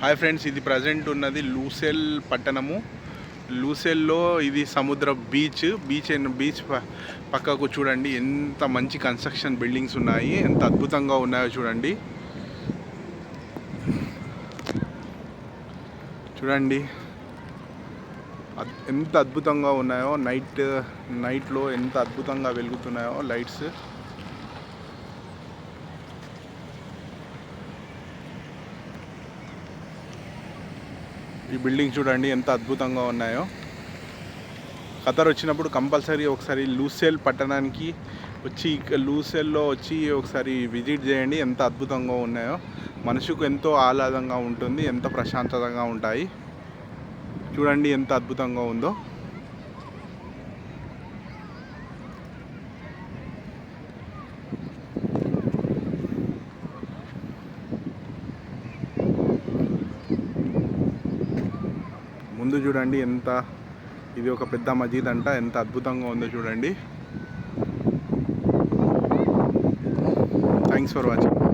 Hi friends, ఇది present ఉన్నది లూసెల్ పట్టణము. లూసెల్లో ఇది సముద్ర బీచ్ పక్కకు చూడండి ఎంత మంచి కన్స్ట్రక్షన్ బిల్డింగ్స్ ఉన్నాయి, ఎంత అద్భుతంగా ఉన్నాయో చూడండి. చూడండి ఎంత అద్భుతంగా ఉన్నాయో, నైట్లో ఎంత అద్భుతంగా వెలుగుతున్నాయో లైట్స్. ఈ బిల్డింగ్ చూడండి ఎంత అద్భుతంగా ఉన్నాయో. ఖతర్ వచ్చినప్పుడు కంపల్సరీ ఒకసారి లూసెల్ పట్టణానికి వచ్చి లూసెల్లో వచ్చి ఒకసారి విజిట్ చేయండి. ఎంత అద్భుతంగా ఉన్నాయో, మనసుకు ఎంతో ఆహ్లాదంగా ఉంటుంది, ఎంత ప్రశాంతతంగా ఉంటాయి. చూడండి ఎంత అద్భుతంగా ఉందో. ముందు చూడండి ఇది ఒక పెద్ద మసీద్ అంట, ఎంత అద్భుతంగా ఉందో చూడండి. Thanks for watching.